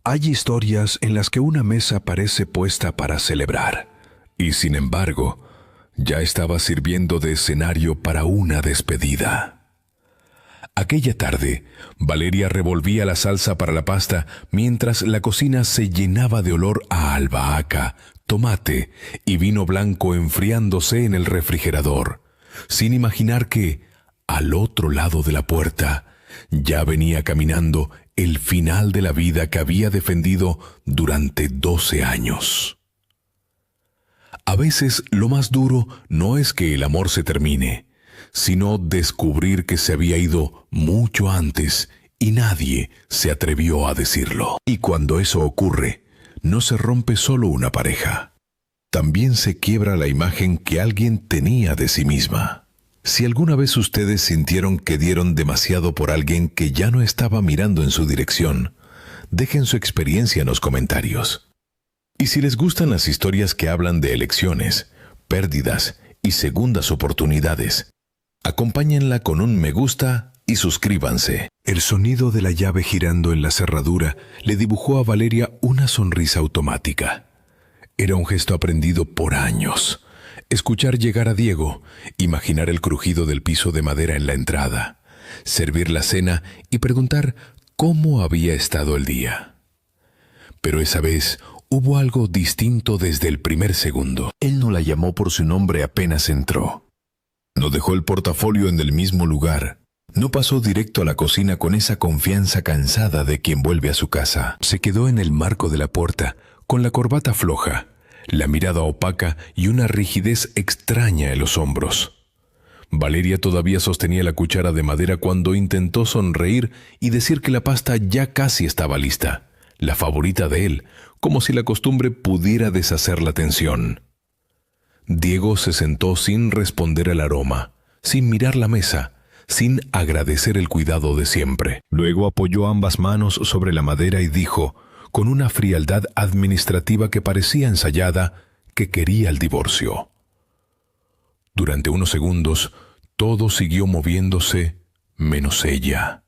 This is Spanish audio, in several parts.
Hay historias en las que una mesa parece puesta para celebrar, y sin embargo, ya estaba sirviendo de escenario para una despedida. Aquella tarde, Valeria revolvía la salsa para la pasta mientras la cocina se llenaba de olor a albahaca, tomate y vino blanco enfriándose en el refrigerador, sin imaginar que, al otro lado de la puerta, ya venía caminando el final de la vida que había defendido durante 12 años. A veces lo más duro no es que el amor se termine, sino descubrir que se había ido mucho antes y nadie se atrevió a decirlo. Y cuando eso ocurre, no se rompe solo una pareja, también se quiebra la imagen que alguien tenía de sí misma. Si alguna vez ustedes sintieron que dieron demasiado por alguien que ya no estaba mirando en su dirección, dejen su experiencia en los comentarios. Y si les gustan las historias que hablan de elecciones, pérdidas y segundas oportunidades, acompáñenla con un me gusta y suscríbanse. El sonido de la llave girando en la cerradura le dibujó a Valeria una sonrisa automática. Era un gesto aprendido por años. Escuchar llegar a Diego, imaginar el crujido del piso de madera en la entrada, servir la cena y preguntar cómo había estado el día. Pero esa vez hubo algo distinto desde el primer segundo. Él no la llamó por su nombre apenas entró. No dejó el portafolio en el mismo lugar. No pasó directo a la cocina con esa confianza cansada de quien vuelve a su casa. Se quedó en el marco de la puerta, con la corbata floja, la mirada opaca y una rigidez extraña en los hombros. Valeria todavía sostenía la cuchara de madera cuando intentó sonreír y decir que la pasta ya casi estaba lista, la favorita de él, como si la costumbre pudiera deshacer la tensión. Diego se sentó sin responder al aroma, sin mirar la mesa, sin agradecer el cuidado de siempre. Luego apoyó ambas manos sobre la madera y dijo, con una frialdad administrativa que parecía ensayada, que quería el divorcio. Durante unos segundos, todo siguió moviéndose, menos ella.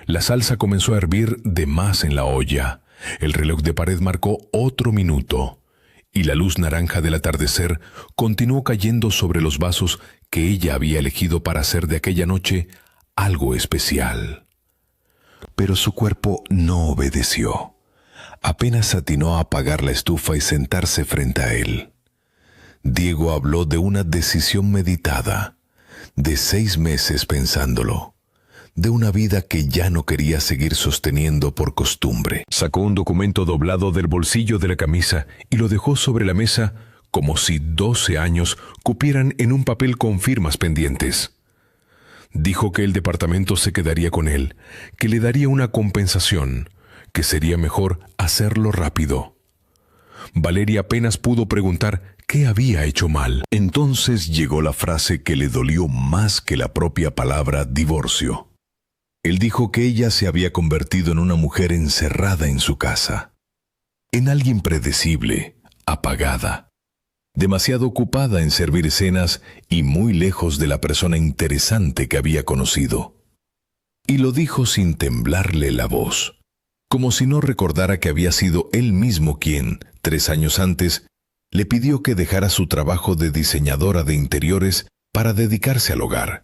La salsa comenzó a hervir de más en la olla. El reloj de pared marcó otro minuto, y la luz naranja del atardecer continuó cayendo sobre los vasos que ella había elegido para hacer de aquella noche algo especial. Pero su cuerpo no obedeció. Apenas atinó a apagar la estufa y sentarse frente a él. Diego habló de una decisión meditada, de 6 meses pensándolo, de una vida que ya no quería seguir sosteniendo por costumbre. Sacó un documento doblado del bolsillo de la camisa y lo dejó sobre la mesa como si 12 años cupieran en un papel con firmas pendientes. Dijo que el departamento se quedaría con él, que le daría una compensación, que sería mejor hacerlo rápido. Valeria apenas pudo preguntar qué había hecho mal. Entonces llegó la frase que le dolió más que la propia palabra divorcio. Él dijo que ella se había convertido en una mujer encerrada en su casa, en alguien predecible, apagada, demasiado ocupada en servir cenas y muy lejos de la persona interesante que había conocido. Y lo dijo sin temblarle la voz, como si no recordara que había sido él mismo quien, 3 años antes, le pidió que dejara su trabajo de diseñadora de interiores para dedicarse al hogar,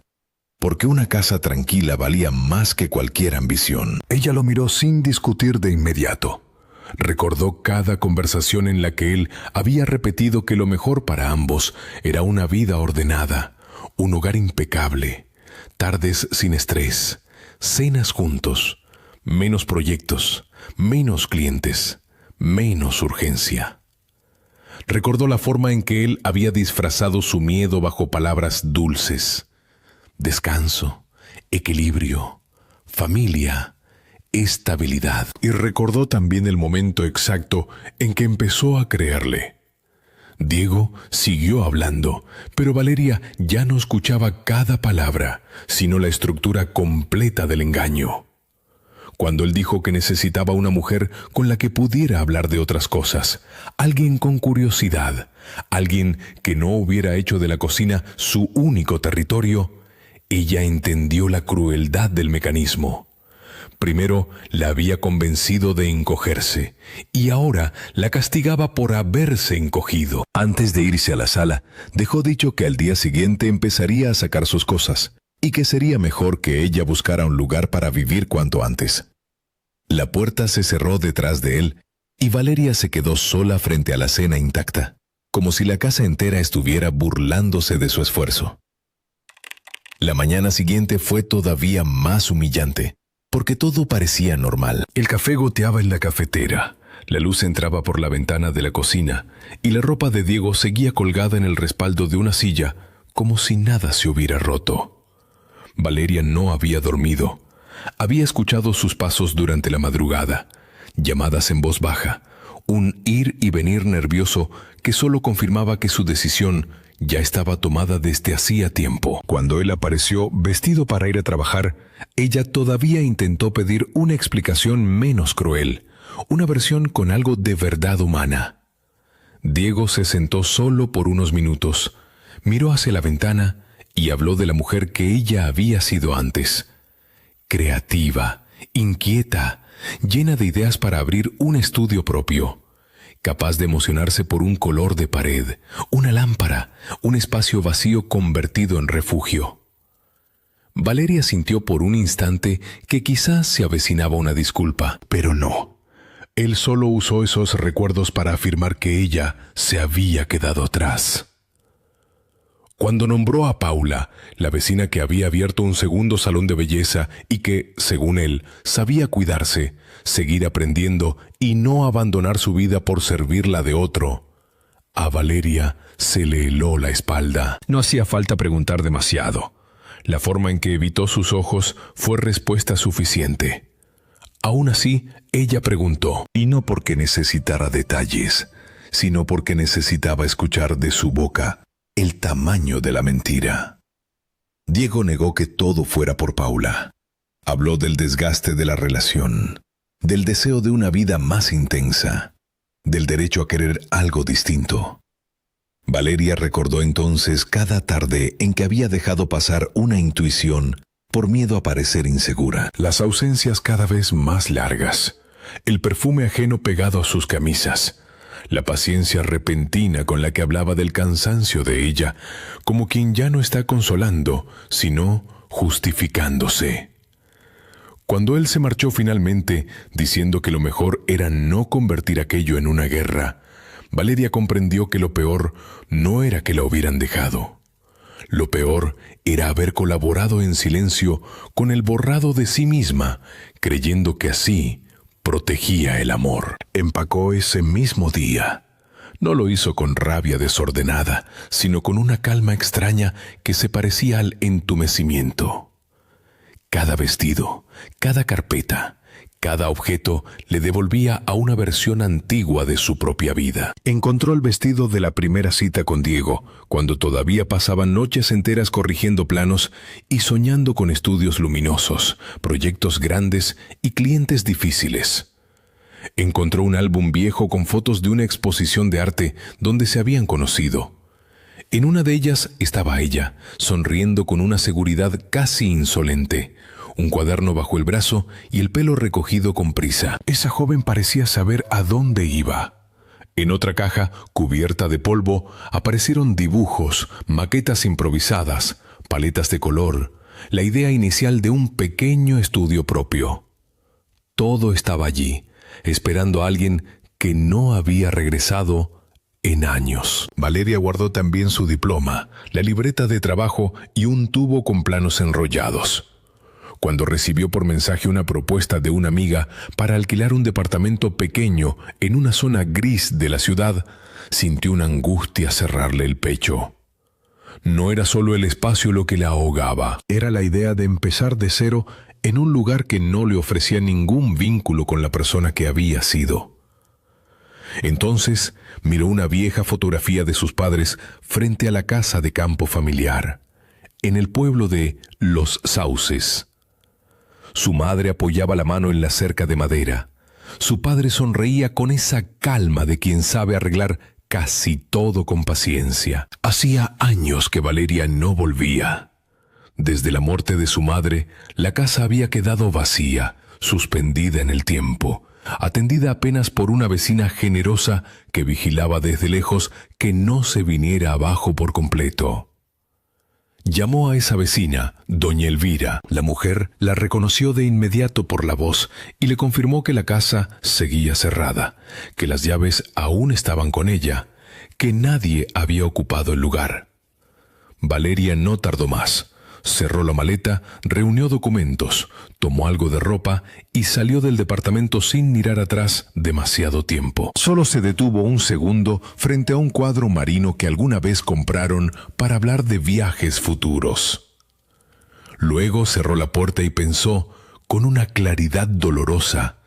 porque una casa tranquila valía más que cualquier ambición. Ella lo miró sin discutir de inmediato. Recordó cada conversación en la que él había repetido que lo mejor para ambos era una vida ordenada, un hogar impecable, tardes sin estrés, cenas juntos, menos proyectos, menos clientes, menos urgencia. Recordó la forma en que él había disfrazado su miedo bajo palabras dulces: descanso, equilibrio, familia, estabilidad. Y recordó también el momento exacto en que empezó a creerle. Diego siguió hablando, pero Valeria ya no escuchaba cada palabra, sino la estructura completa del engaño. Cuando él dijo que necesitaba una mujer con la que pudiera hablar de otras cosas, alguien con curiosidad, alguien que no hubiera hecho de la cocina su único territorio, ella entendió la crueldad del mecanismo. Primero la había convencido de encogerse y ahora la castigaba por haberse encogido. Antes de irse a la sala, dejó dicho que al día siguiente empezaría a sacar sus cosas y que sería mejor que ella buscara un lugar para vivir cuanto antes. La puerta se cerró detrás de él y Valeria se quedó sola frente a la cena intacta, como si la casa entera estuviera burlándose de su esfuerzo. La mañana siguiente fue todavía más humillante, porque todo parecía normal. El café goteaba en la cafetera, la luz entraba por la ventana de la cocina y la ropa de Diego seguía colgada en el respaldo de una silla como si nada se hubiera roto. Valeria no había dormido. Había escuchado sus pasos durante la madrugada, llamadas en voz baja, un ir y venir nervioso que solo confirmaba que su decisión ya estaba tomada desde hacía tiempo. Cuando él apareció vestido para ir a trabajar, ella todavía intentó pedir una explicación menos cruel, una versión con algo de verdad humana. Diego se sentó solo por unos minutos, miró hacia la ventana y habló de la mujer que ella había sido antes. Creativa, inquieta, llena de ideas para abrir un estudio propio, capaz de emocionarse por un color de pared, una lámpara, un espacio vacío convertido en refugio. Valeria sintió por un instante que quizás se avecinaba una disculpa, pero no. Él solo usó esos recuerdos para afirmar que ella se había quedado atrás. Cuando nombró a Paula, la vecina que había abierto un segundo salón de belleza y que, según él, sabía cuidarse, seguir aprendiendo y no abandonar su vida por servir la de otro, a Valeria se le heló la espalda. No hacía falta preguntar demasiado. La forma en que evitó sus ojos fue respuesta suficiente. Aún así, ella preguntó, y no porque necesitara detalles, sino porque necesitaba escuchar de su boca el tamaño de la mentira. Diego negó que todo fuera por Paula. Habló del desgaste de la relación, del deseo de una vida más intensa, del derecho a querer algo distinto. Valeria recordó entonces cada tarde en que había dejado pasar una intuición por miedo a parecer insegura. Las ausencias cada vez más largas, el perfume ajeno pegado a sus camisas, la paciencia repentina con la que hablaba del cansancio de ella, como quien ya no está consolando, sino justificándose. Cuando él se marchó finalmente, diciendo que lo mejor era no convertir aquello en una guerra, Valeria comprendió que lo peor no era que la hubieran dejado. Lo peor era haber colaborado en silencio con el borrado de sí misma, creyendo que así protegía el amor. Empacó ese mismo día. No lo hizo con rabia desordenada, sino con una calma extraña que se parecía al entumecimiento. Cada vestido, cada carpeta, cada objeto le devolvía a una versión antigua de su propia vida. Encontró el vestido de la primera cita con Diego, cuando todavía pasaban noches enteras corrigiendo planos y soñando con estudios luminosos, proyectos grandes y clientes difíciles. Encontró un álbum viejo con fotos de una exposición de arte donde se habían conocido. En una de ellas estaba ella, sonriendo con una seguridad casi insolente, un cuaderno bajo el brazo y el pelo recogido con prisa. Esa joven parecía saber a dónde iba. En otra caja, cubierta de polvo, aparecieron dibujos, maquetas improvisadas, paletas de color, la idea inicial de un pequeño estudio propio. Todo estaba allí, esperando a alguien que no había regresado en años. Valeria guardó también su diploma, la libreta de trabajo y un tubo con planos enrollados. Cuando recibió por mensaje una propuesta de una amiga para alquilar un departamento pequeño en una zona gris de la ciudad, sintió una angustia cerrarle el pecho. No era solo el espacio lo que la ahogaba, era la idea de empezar de cero en un lugar que no le ofrecía ningún vínculo con la persona que había sido. Entonces miró una vieja fotografía de sus padres frente a la casa de campo familiar, en el pueblo de Los Sauces. Su madre apoyaba la mano en la cerca de madera. Su padre sonreía con esa calma de quien sabe arreglar casi todo con paciencia. Hacía años que Valeria no volvía. Desde la muerte de su madre, la casa había quedado vacía, suspendida en el tiempo, atendida apenas por una vecina generosa que vigilaba desde lejos que no se viniera abajo por completo. Llamó a esa vecina, doña Elvira. La mujer la reconoció de inmediato por la voz y le confirmó que la casa seguía cerrada, que las llaves aún estaban con ella, que nadie había ocupado el lugar. Valeria no tardó más. Cerró la maleta, reunió documentos, tomó algo de ropa y salió del departamento sin mirar atrás demasiado tiempo. Solo se detuvo un segundo frente a un cuadro marino que alguna vez compraron para hablar de viajes futuros. Luego cerró la puerta y pensó, con una claridad dolorosa,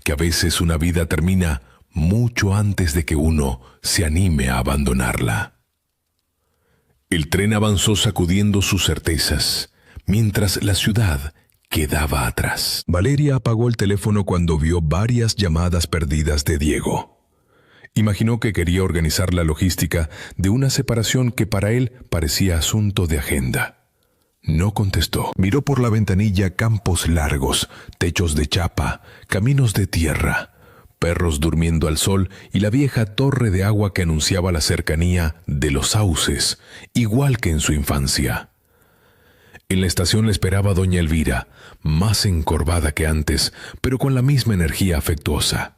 que a veces una vida termina mucho antes de que uno se anime a abandonarla. El tren avanzó sacudiendo sus certezas, mientras la ciudad quedaba atrás. Valeria apagó el teléfono cuando vio varias llamadas perdidas de Diego. Imaginó que quería organizar la logística de una separación que para él parecía asunto de agenda. No contestó. Miró por la ventanilla campos largos, techos de chapa, caminos de tierra, perros durmiendo al sol y la vieja torre de agua que anunciaba la cercanía de los sauces, igual que en su infancia. En la estación le esperaba doña Elvira, más encorvada que antes, pero con la misma energía afectuosa.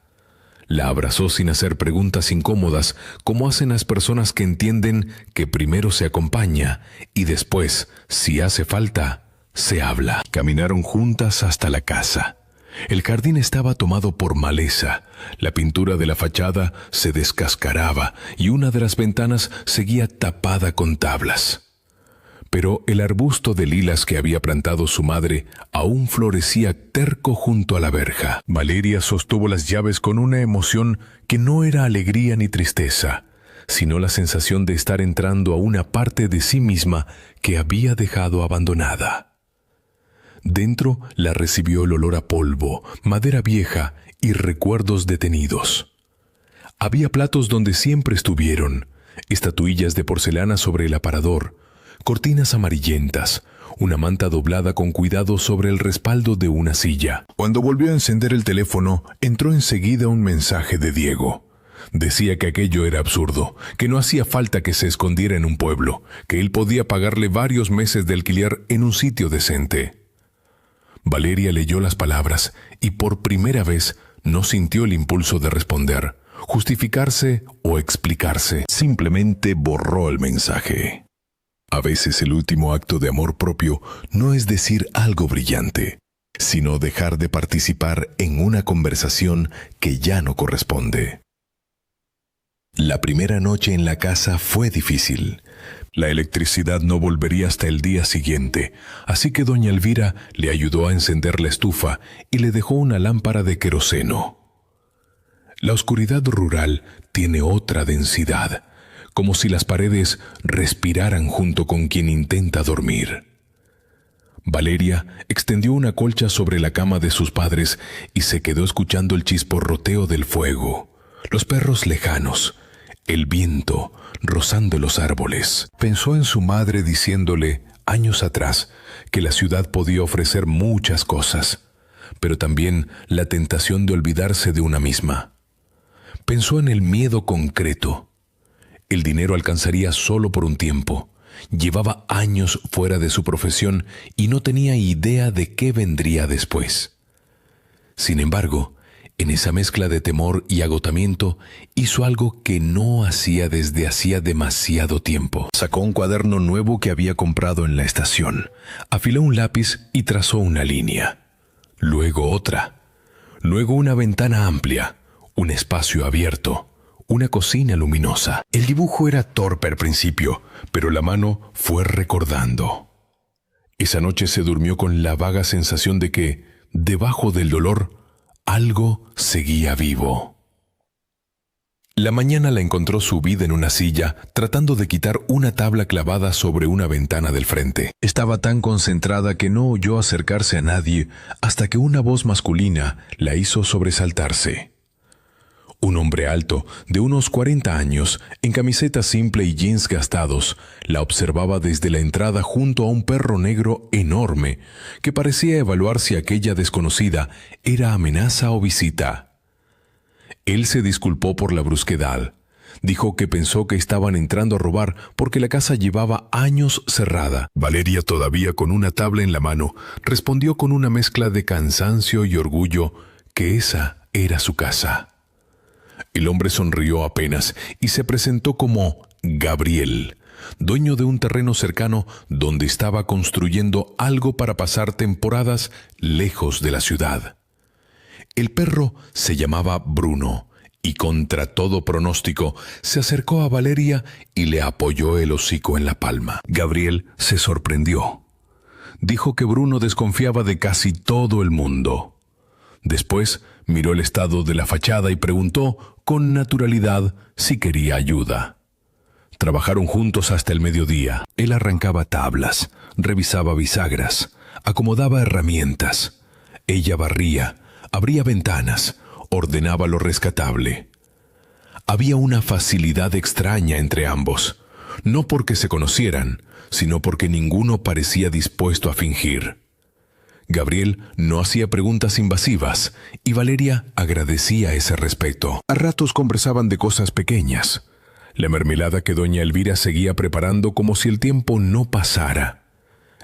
La abrazó sin hacer preguntas incómodas, como hacen las personas que entienden que primero se acompaña y después, si hace falta, se habla. Caminaron juntas hasta la casa. El jardín estaba tomado por maleza, la pintura de la fachada se descascaraba y una de las ventanas seguía tapada con tablas. Pero el arbusto de lilas que había plantado su madre aún florecía terco junto a la verja. Valeria sostuvo las llaves con una emoción que no era alegría ni tristeza, sino la sensación de estar entrando a una parte de sí misma que había dejado abandonada. Dentro la recibió el olor a polvo, madera vieja y recuerdos detenidos. Había platos donde siempre estuvieron, estatuillas de porcelana sobre el aparador, cortinas amarillentas, una manta doblada con cuidado sobre el respaldo de una silla. Cuando volvió a encender el teléfono, entró enseguida un mensaje de Diego. Decía que aquello era absurdo, que no hacía falta que se escondiera en un pueblo, que él podía pagarle varios meses de alquiler en un sitio decente. Valeria leyó las palabras y por primera vez no sintió el impulso de responder, justificarse o explicarse. Simplemente borró el mensaje. A veces el último acto de amor propio no es decir algo brillante, sino dejar de participar en una conversación que ya no corresponde. La primera noche en la casa fue difícil. La electricidad no volvería hasta el día siguiente, así que doña Elvira le ayudó a encender la estufa y le dejó una lámpara de queroseno. La oscuridad rural tiene otra densidad, como si las paredes respiraran junto con quien intenta dormir. Valeria extendió una colcha sobre la cama de sus padres y se quedó escuchando el chisporroteo del fuego, los perros lejanos, el viento rozando los árboles. Pensó en su madre diciéndole, años atrás, que la ciudad podía ofrecer muchas cosas, pero también la tentación de olvidarse de una misma. Pensó en el miedo concreto. El dinero alcanzaría solo por un tiempo. Llevaba años fuera de su profesión y no tenía idea de qué vendría después. Sin embargo, en esa mezcla de temor y agotamiento, hizo algo que no hacía desde hacía demasiado tiempo. Sacó un cuaderno nuevo que había comprado en la estación, afiló un lápiz y trazó una línea. Luego otra. Luego una ventana amplia, un espacio abierto, una cocina luminosa. El dibujo era torpe al principio, pero la mano fue recordando. Esa noche se durmió con la vaga sensación de que, debajo del dolor, algo seguía vivo. La mañana la encontró subida en una silla, tratando de quitar una tabla clavada sobre una ventana del frente. Estaba tan concentrada que no oyó acercarse a nadie hasta que una voz masculina la hizo sobresaltarse. Un hombre alto, de unos 40 años, en camiseta simple y jeans gastados, la observaba desde la entrada junto a un perro negro enorme que parecía evaluar si aquella desconocida era amenaza o visita. Él se disculpó por la brusquedad. Dijo que pensó que estaban entrando a robar porque la casa llevaba años cerrada. Valeria, todavía con una tabla en la mano, respondió con una mezcla de cansancio y orgullo que esa era su casa. El hombre sonrió apenas y se presentó como Gabriel, dueño de un terreno cercano donde estaba construyendo algo para pasar temporadas lejos de la ciudad. El perro se llamaba Bruno y contra todo pronóstico se acercó a Valeria y le apoyó el hocico en la palma. Gabriel se sorprendió. Dijo que Bruno desconfiaba de casi todo el mundo. Después miró el estado de la fachada y preguntó con naturalidad si quería ayuda. Trabajaron juntos hasta el mediodía. Él arrancaba tablas, revisaba bisagras, acomodaba herramientas. Ella barría, abría ventanas, ordenaba lo rescatable. Había una facilidad extraña entre ambos, no porque se conocieran, sino porque ninguno parecía dispuesto a fingir. Gabriel no hacía preguntas invasivas y Valeria agradecía ese respeto. A ratos conversaban de cosas pequeñas. La mermelada que doña Elvira seguía preparando como si el tiempo no pasara.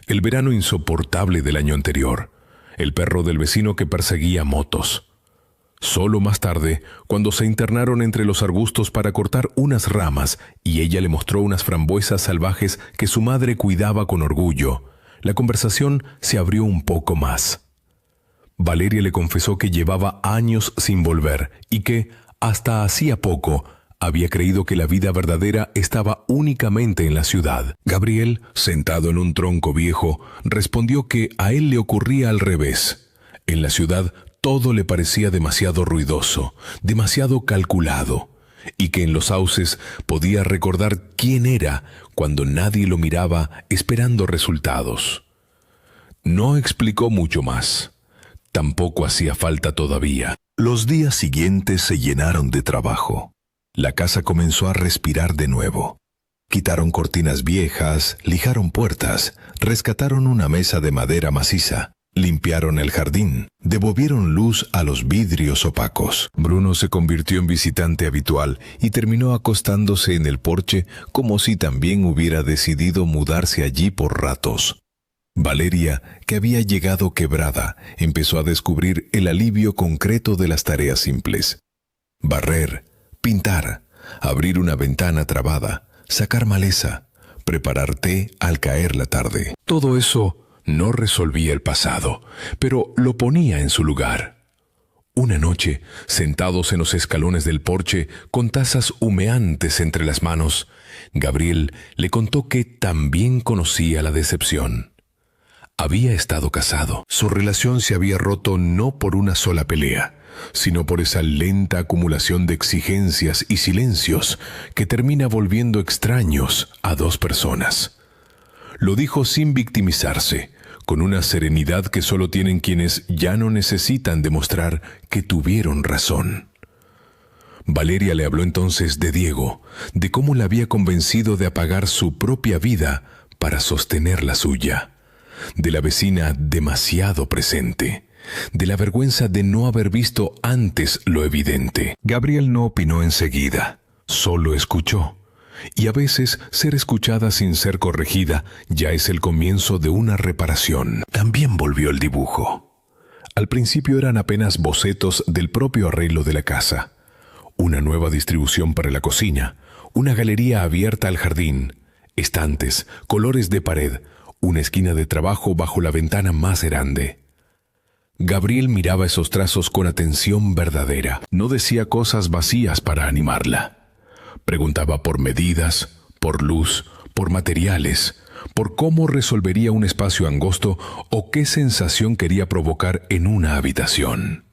El verano insoportable del año anterior. El perro del vecino que perseguía motos. Solo más tarde, cuando se internaron entre los arbustos para cortar unas ramas y ella le mostró unas frambuesas salvajes que su madre cuidaba con orgullo, la conversación se abrió un poco más. Valeria le confesó que llevaba años sin volver y que, hasta hacía poco, había creído que la vida verdadera estaba únicamente en la ciudad. Gabriel, sentado en un tronco viejo, respondió que a él le ocurría al revés. En la ciudad todo le parecía demasiado ruidoso, demasiado calculado, y que en los sauces podía recordar quién era cuando nadie lo miraba esperando resultados. No explicó mucho más. Tampoco hacía falta todavía. Los días siguientes se llenaron de trabajo. La casa comenzó a respirar de nuevo. Quitaron cortinas viejas, lijaron puertas, rescataron una mesa de madera maciza. Limpiaron el jardín, devolvieron luz a los vidrios opacos. Bruno se convirtió en visitante habitual y terminó acostándose en el porche como si también hubiera decidido mudarse allí por ratos. Valeria, que había llegado quebrada, empezó a descubrir el alivio concreto de las tareas simples. Barrer, pintar, abrir una ventana trabada, sacar maleza, preparar té al caer la tarde. Todo eso no resolvía el pasado, pero lo ponía en su lugar. Una noche, sentados en los escalones del porche, con tazas humeantes entre las manos, Gabriel le contó que también conocía la decepción. Había estado casado. Su relación se había roto no por una sola pelea, sino por esa lenta acumulación de exigencias y silencios que termina volviendo extraños a dos personas. Lo dijo sin victimizarse, con una serenidad que solo tienen quienes ya no necesitan demostrar que tuvieron razón. Valeria le habló entonces de Diego, de cómo la había convencido de apagar su propia vida para sostener la suya, de la vecina demasiado presente, de la vergüenza de no haber visto antes lo evidente. Gabriel no opinó enseguida, solo escuchó. Y a veces ser escuchada sin ser corregida ya es el comienzo de una reparación. También volvió el dibujo. Al principio eran apenas bocetos del propio arreglo de la casa. Una nueva distribución para la cocina, una galería abierta al jardín, estantes, colores de pared, una esquina de trabajo bajo la ventana más grande. Gabriel miraba esos trazos con atención verdadera. No decía cosas vacías para animarla. Preguntaba por medidas, por luz, por materiales, por cómo resolvería un espacio angosto o qué sensación quería provocar en una habitación.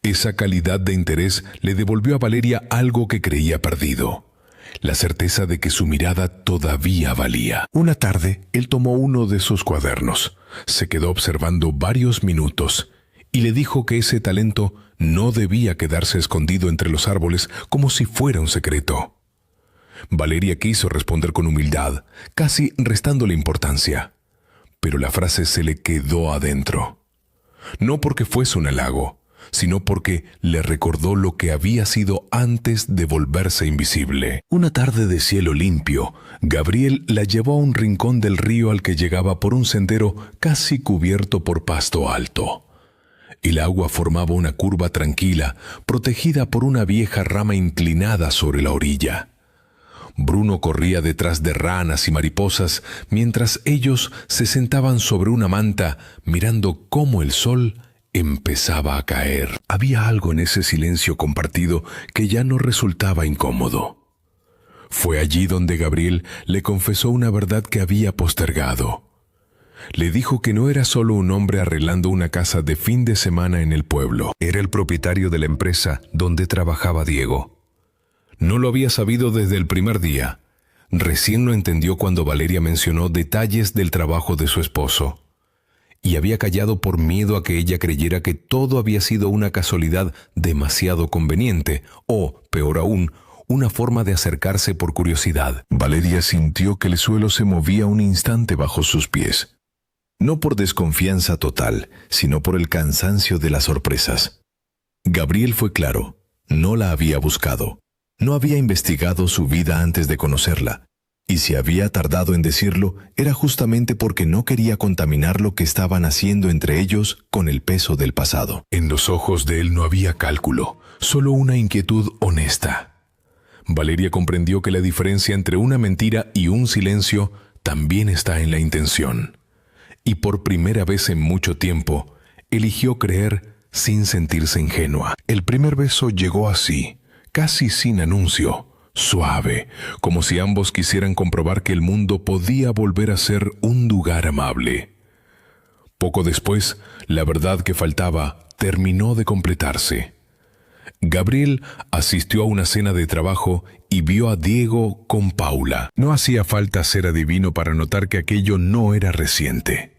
Esa calidad de interés le devolvió a Valeria algo que creía perdido, la certeza de que su mirada todavía valía. Una tarde, él tomó uno de sus cuadernos, se quedó observando varios minutos y le dijo que ese talento no debía quedarse escondido entre los árboles como si fuera un secreto. Valeria quiso responder con humildad, casi restándole importancia, pero la frase se le quedó adentro. No porque fuese un halago, sino porque le recordó lo que había sido antes de volverse invisible. Una tarde de cielo limpio, Gabriel la llevó a un rincón del río al que llegaba por un sendero casi cubierto por pasto alto. El agua formaba una curva tranquila, protegida por una vieja rama inclinada sobre la orilla. Bruno corría detrás de ranas y mariposas mientras ellos se sentaban sobre una manta mirando cómo el sol empezaba a caer. Había algo en ese silencio compartido que ya no resultaba incómodo. Fue allí donde Gabriel le confesó una verdad que había postergado. Le dijo que no era solo un hombre arreglando una casa de fin de semana en el pueblo. Era el propietario de la empresa donde trabajaba Diego. No lo había sabido desde el primer día. Recién lo entendió cuando Valeria mencionó detalles del trabajo de su esposo. Y había callado por miedo a que ella creyera que todo había sido una casualidad demasiado conveniente, o, peor aún, una forma de acercarse por curiosidad. Valeria sintió que el suelo se movía un instante bajo sus pies. No por desconfianza total, sino por el cansancio de las sorpresas. Gabriel fue claro, no la había buscado. No había investigado su vida antes de conocerla, y si había tardado en decirlo, era justamente porque no quería contaminar lo que estaban haciendo entre ellos con el peso del pasado. En los ojos de él no había cálculo, solo una inquietud honesta. Valeria comprendió que la diferencia entre una mentira y un silencio también está en la intención. Y por primera vez en mucho tiempo, eligió creer sin sentirse ingenua. El primer beso llegó así, casi sin anuncio, suave, como si ambos quisieran comprobar que el mundo podía volver a ser un lugar amable. Poco después, la verdad que faltaba terminó de completarse. Gabriel asistió a una cena de trabajo y vio a Diego con Paula. No hacía falta ser adivino para notar que aquello no era reciente.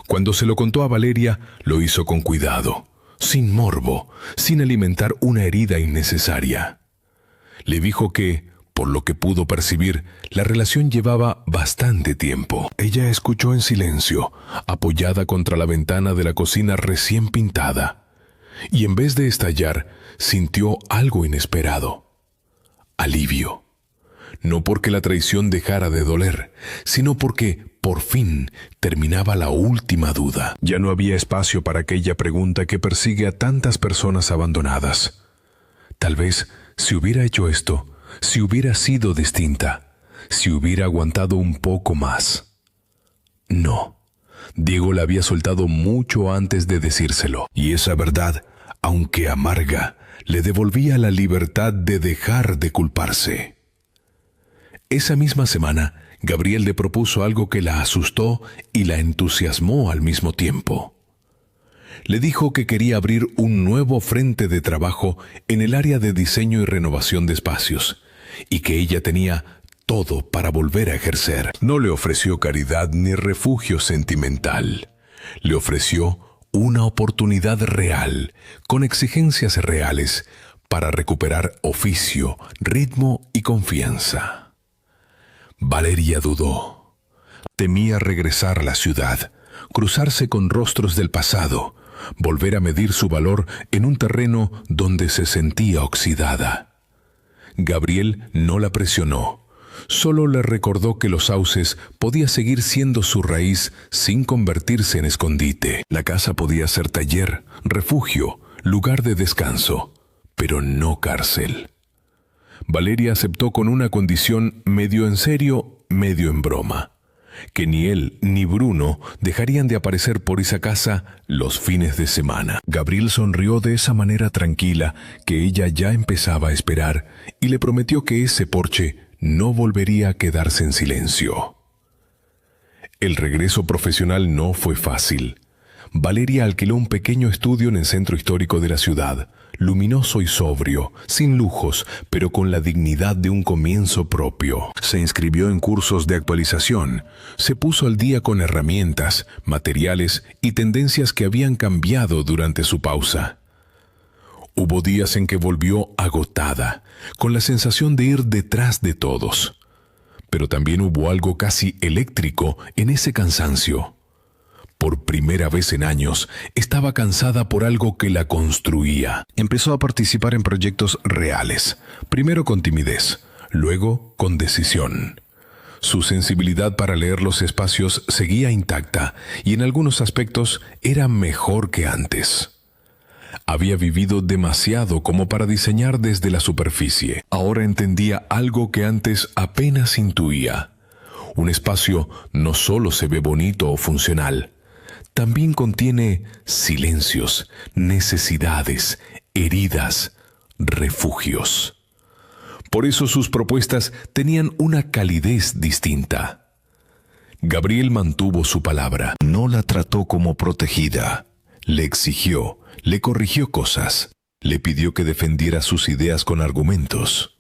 Cuando se lo contó a Valeria, lo hizo con cuidado, sin morbo, sin alimentar una herida innecesaria. Le dijo que, por lo que pudo percibir, la relación llevaba bastante tiempo. Ella escuchó en silencio, apoyada contra la ventana de la cocina recién pintada, y en vez de estallar, sintió algo inesperado. Alivio. No porque la traición dejara de doler, sino porque, por fin, terminaba la última duda. Ya no había espacio para aquella pregunta que persigue a tantas personas abandonadas. Tal vez, si hubiera hecho esto, si hubiera sido distinta, si hubiera aguantado un poco más. No. Diego la había soltado mucho antes de decírselo, y esa verdad, aunque amarga, le devolvía la libertad de dejar de culparse. Esa misma semana, Gabriel le propuso algo que la asustó y la entusiasmó al mismo tiempo. Le dijo que quería abrir un nuevo frente de trabajo en el área de diseño y renovación de espacios, y que ella tenía todo para volver a ejercer. No le ofreció caridad ni refugio sentimental. Le ofreció una oportunidad real, con exigencias reales, para recuperar oficio, ritmo y confianza. Valeria dudó. Temía regresar a la ciudad, cruzarse con rostros del pasado, volver a medir su valor en un terreno donde se sentía oxidada. Gabriel no la presionó, solo le recordó que los sauces podía seguir siendo su raíz sin convertirse en escondite. La casa podía ser taller, refugio, lugar de descanso, pero no cárcel. Valeria aceptó con una condición medio en serio, medio en broma: que ni él ni Bruno dejarían de aparecer por esa casa los fines de semana. Gabriel sonrió de esa manera tranquila que ella ya empezaba a esperar y le prometió que ese porche no volvería a quedarse en silencio. El regreso profesional no fue fácil. Valeria alquiló un pequeño estudio en el centro histórico de la ciudad, luminoso y sobrio, sin lujos, pero con la dignidad de un comienzo propio. Se inscribió en cursos de actualización, se puso al día con herramientas, materiales y tendencias que habían cambiado durante su pausa. Hubo días en que volvió agotada, con la sensación de ir detrás de todos. Pero también hubo algo casi eléctrico en ese cansancio. Por primera vez en años, estaba cansada por algo que la construía. Empezó a participar en proyectos reales, primero con timidez, luego con decisión. Su sensibilidad para leer los espacios seguía intacta y en algunos aspectos era mejor que antes. Había vivido demasiado como para diseñar desde la superficie. Ahora entendía algo que antes apenas intuía. Un espacio no solo se ve bonito o funcional, también contiene silencios, necesidades, heridas, refugios. Por eso sus propuestas tenían una calidez distinta. Gabriel mantuvo su palabra. No la trató como protegida. Le exigió, le corrigió cosas. Le pidió que defendiera sus ideas con argumentos.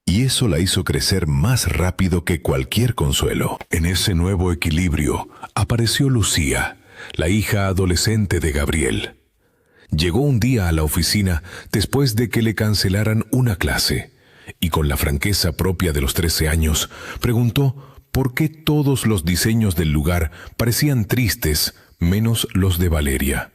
Y eso la hizo crecer más rápido que cualquier consuelo. En ese nuevo equilibrio apareció Lucía, la hija adolescente de Gabriel. Llegó un día a la oficina después de que le cancelaran una clase, y con la franqueza propia de los 13 años, preguntó por qué todos los diseños del lugar parecían tristes, menos los de Valeria.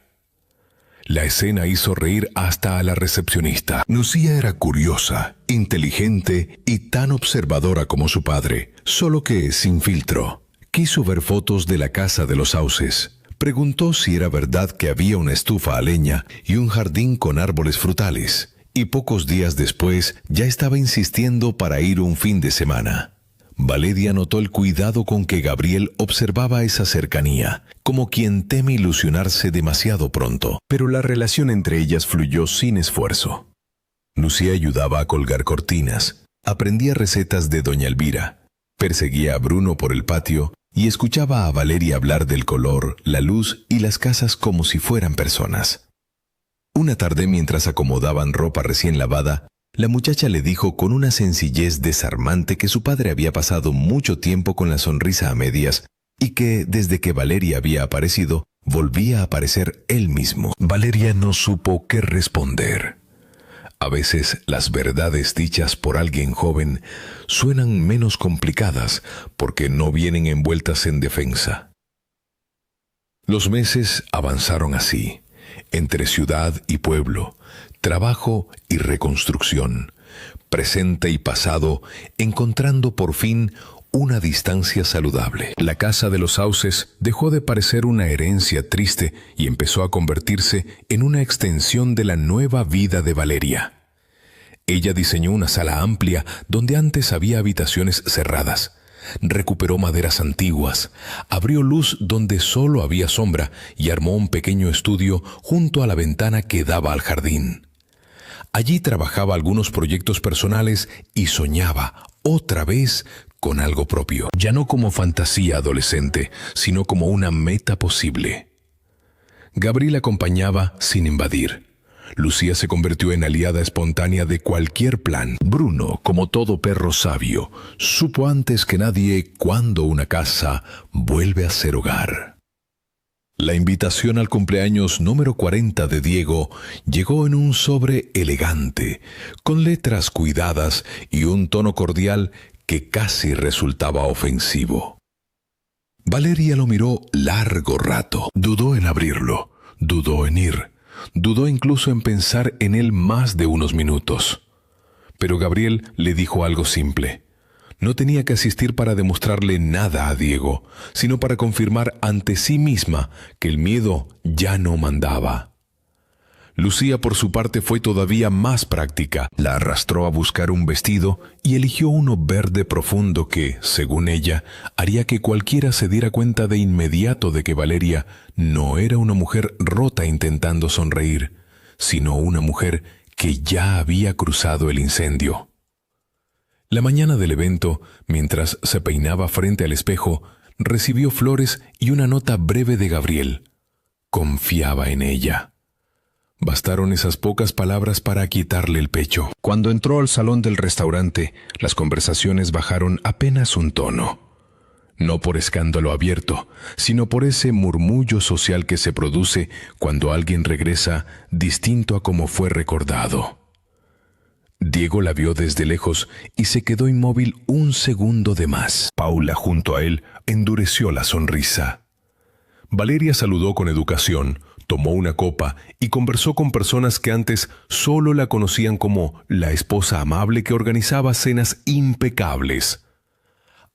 La escena hizo reír hasta a la recepcionista. Lucía era curiosa, inteligente y tan observadora como su padre, solo que sin filtro. Quiso ver fotos de la casa de los Sauces. Preguntó si era verdad que había una estufa a leña y un jardín con árboles frutales, y pocos días después ya estaba insistiendo para ir un fin de semana. Valeria notó el cuidado con que Gabriel observaba esa cercanía, como quien teme ilusionarse demasiado pronto, pero la relación entre ellas fluyó sin esfuerzo. Lucía ayudaba a colgar cortinas, aprendía recetas de doña Elvira, perseguía a Bruno por el patio y escuchaba a Valeria hablar del color, la luz y las casas como si fueran personas. Una tarde, mientras acomodaban ropa recién lavada, la muchacha le dijo con una sencillez desarmante que su padre había pasado mucho tiempo con la sonrisa a medias y que, desde que Valeria había aparecido, volvía a aparecer él mismo. Valeria no supo qué responder. A veces las verdades dichas por alguien joven suenan menos complicadas porque no vienen envueltas en defensa. Los meses avanzaron así, entre ciudad y pueblo, trabajo y reconstrucción, presente y pasado, encontrando por fin una distancia saludable. La casa de los Sauces dejó de parecer una herencia triste y empezó a convertirse en una extensión de la nueva vida de Valeria. Ella diseñó una sala amplia donde antes había habitaciones cerradas. Recuperó maderas antiguas, abrió luz donde solo había sombra y armó un pequeño estudio junto a la ventana que daba al jardín. Allí trabajaba algunos proyectos personales y soñaba, otra vez, con algo propio. Ya no como fantasía adolescente, sino como una meta posible. Gabriel acompañaba sin invadir. Lucía se convirtió en aliada espontánea de cualquier plan. Bruno, como todo perro sabio, supo antes que nadie cuándo una casa vuelve a ser hogar. La invitación al cumpleaños número 40 de Diego llegó en un sobre elegante, con letras cuidadas y un tono cordial que casi resultaba ofensivo. Valeria lo miró largo rato. Dudó en abrirlo, dudó en ir. Dudó incluso en pensar en él más de unos minutos. Pero Gabriel le dijo algo simple. No tenía que asistir para demostrarle nada a Diego, sino para confirmar ante sí misma que el miedo ya no mandaba. Lucía, por su parte, fue todavía más práctica. La arrastró a buscar un vestido y eligió uno verde profundo que, según ella, haría que cualquiera se diera cuenta de inmediato de que Valeria no era una mujer rota intentando sonreír, sino una mujer que ya había cruzado el incendio. La mañana del evento, mientras se peinaba frente al espejo, recibió flores y una nota breve de Gabriel. Confiaba en ella. Bastaron esas pocas palabras para aquietarle el pecho. Cuando entró al salón del restaurante, las conversaciones bajaron apenas un tono. no por escándalo abierto, sino por ese murmullo social que se produce cuando alguien regresa distinto a como fue recordado. Diego la vio desde lejos y se quedó inmóvil un segundo de más. Paula, junto a él, endureció la sonrisa. Valeria saludó con educación, tomó una copa y conversó con personas que antes solo la conocían como la esposa amable que organizaba cenas impecables.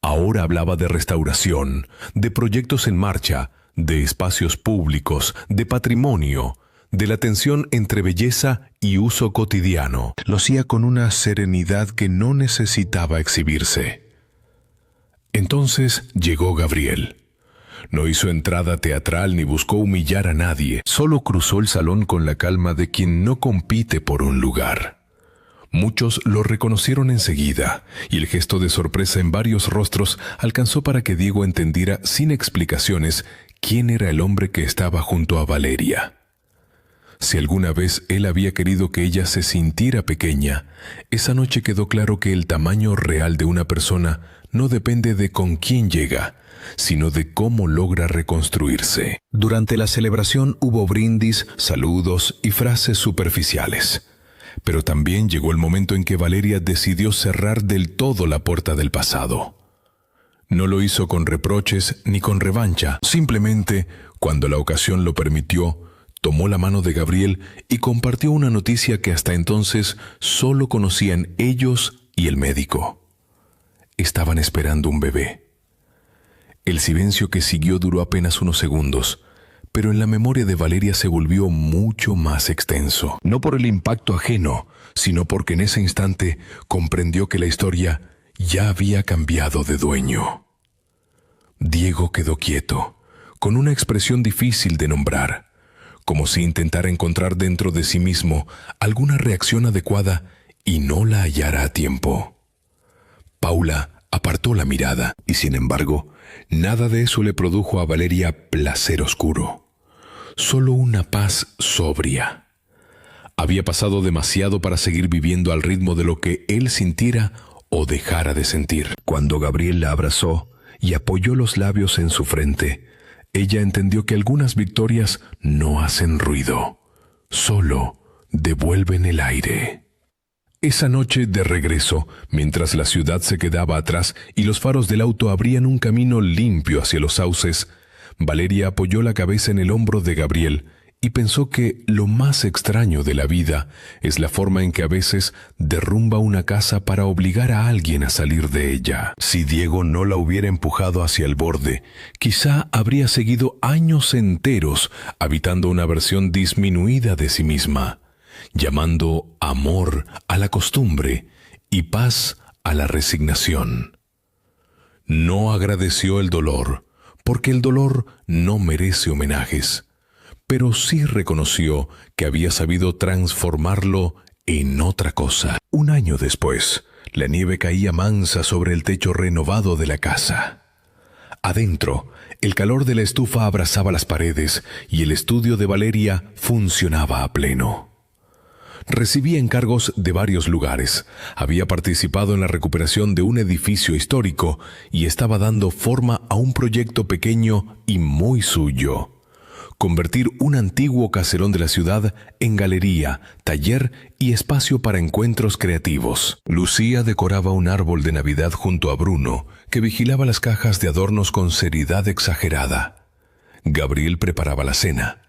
Ahora hablaba de restauración, de proyectos en marcha, de espacios públicos, de patrimonio, de la tensión entre belleza y uso cotidiano. Lo hacía con una serenidad que no necesitaba exhibirse. Entonces llegó Gabriel. No hizo entrada teatral ni buscó humillar a nadie, solo cruzó el salón con la calma de quien no compite por un lugar. Muchos lo reconocieron enseguida, y el gesto de sorpresa en varios rostros alcanzó para que Diego entendiera sin explicaciones quién era el hombre que estaba junto a Valeria. Si alguna vez él había querido que ella se sintiera pequeña, esa noche quedó claro que el tamaño real de una persona no depende de con quién llega, sino de cómo logra reconstruirse. Durante la celebración hubo brindis, saludos y frases superficiales. Pero también llegó el momento en que Valeria decidió cerrar del todo la puerta del pasado. No lo hizo con reproches ni con revancha, simplemente, cuando la ocasión lo permitió, tomó la mano de Gabriel y compartió una noticia que hasta entonces solo conocían ellos y el médico. Estaban esperando un bebé. El silencio que siguió duró apenas unos segundos, pero en la memoria de Valeria se volvió mucho más extenso. No por el impacto ajeno, sino porque en ese instante comprendió que la historia ya había cambiado de dueño. Diego quedó quieto, con una expresión difícil de nombrar, como si intentara encontrar dentro de sí mismo alguna reacción adecuada y no la hallara a tiempo. Paula apartó la mirada y, sin embargo, nada de eso le produjo a Valeria placer oscuro, solo una paz sobria. Había pasado demasiado para seguir viviendo al ritmo de lo que él sintiera o dejara de sentir. Cuando Gabriel la abrazó y apoyó los labios en su frente, ella entendió que algunas victorias no hacen ruido, solo devuelven el aire. Esa noche de regreso, mientras la ciudad se quedaba atrás y los faros del auto abrían un camino limpio hacia los sauces, Valeria apoyó la cabeza en el hombro de Gabriel y pensó que lo más extraño de la vida es la forma en que a veces derrumba una casa para obligar a alguien a salir de ella. Si Diego no la hubiera empujado hacia el borde, quizá habría seguido años enteros habitando una versión disminuida de sí misma, llamando amor a la costumbre y paz a la resignación. No agradeció el dolor, porque el dolor no merece homenajes, pero sí reconoció que había sabido transformarlo en otra cosa. Un año después, la nieve caía mansa sobre el techo renovado de la casa. Adentro, el calor de la estufa abrazaba las paredes y el estudio de Valeria funcionaba a pleno. Recibía encargos de varios lugares, había participado en la recuperación de un edificio histórico y estaba dando forma a un proyecto pequeño y muy suyo: convertir un antiguo caserón de la ciudad en galería, taller y espacio para encuentros creativos. Lucía decoraba un árbol de Navidad junto a Bruno, que vigilaba las cajas de adornos con seriedad exagerada. Gabriel preparaba la cena.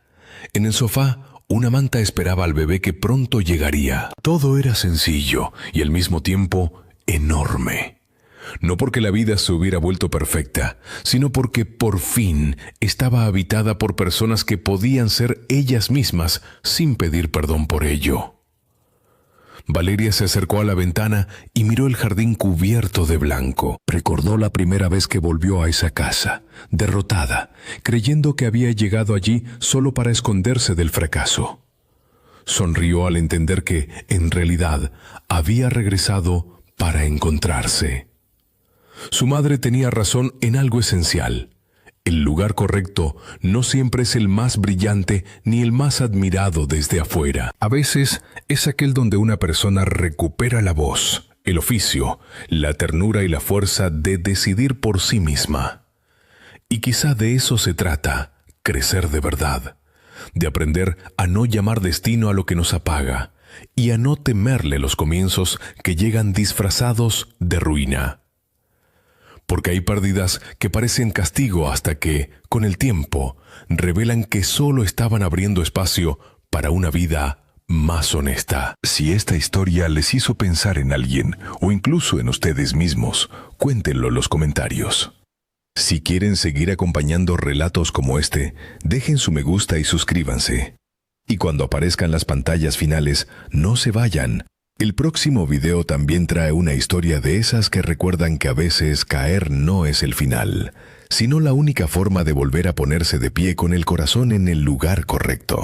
En el sofá, una manta esperaba al bebé que pronto llegaría. Todo era sencillo y al mismo tiempo enorme. No porque la vida se hubiera vuelto perfecta, sino porque por fin estaba habitada por personas que podían ser ellas mismas sin pedir perdón por ello. Valeria se acercó a la ventana y miró el jardín cubierto de blanco. Recordó la primera vez que volvió a esa casa, derrotada, creyendo que había llegado allí solo para esconderse del fracaso. Sonrió al entender que, en realidad, había regresado para encontrarse. Su madre tenía razón en algo esencial. El lugar correcto no siempre es el más brillante ni el más admirado desde afuera. A veces es aquel donde una persona recupera la voz, el oficio, la ternura y la fuerza de decidir por sí misma. Y quizá de eso se trata, crecer de verdad, de aprender a no llamar destino a lo que nos apaga y a no temerle los comienzos que llegan disfrazados de ruina. Porque hay pérdidas que parecen castigo hasta que, con el tiempo, revelan que solo estaban abriendo espacio para una vida más honesta. Si esta historia les hizo pensar en alguien o incluso en ustedes mismos, cuéntenlo en los comentarios. Si quieren seguir acompañando relatos como este, dejen su me gusta y suscríbanse. Y cuando aparezcan las pantallas finales, no se vayan. El próximo video también trae una historia de esas que recuerdan que a veces caer no es el final, sino la única forma de volver a ponerse de pie con el corazón en el lugar correcto.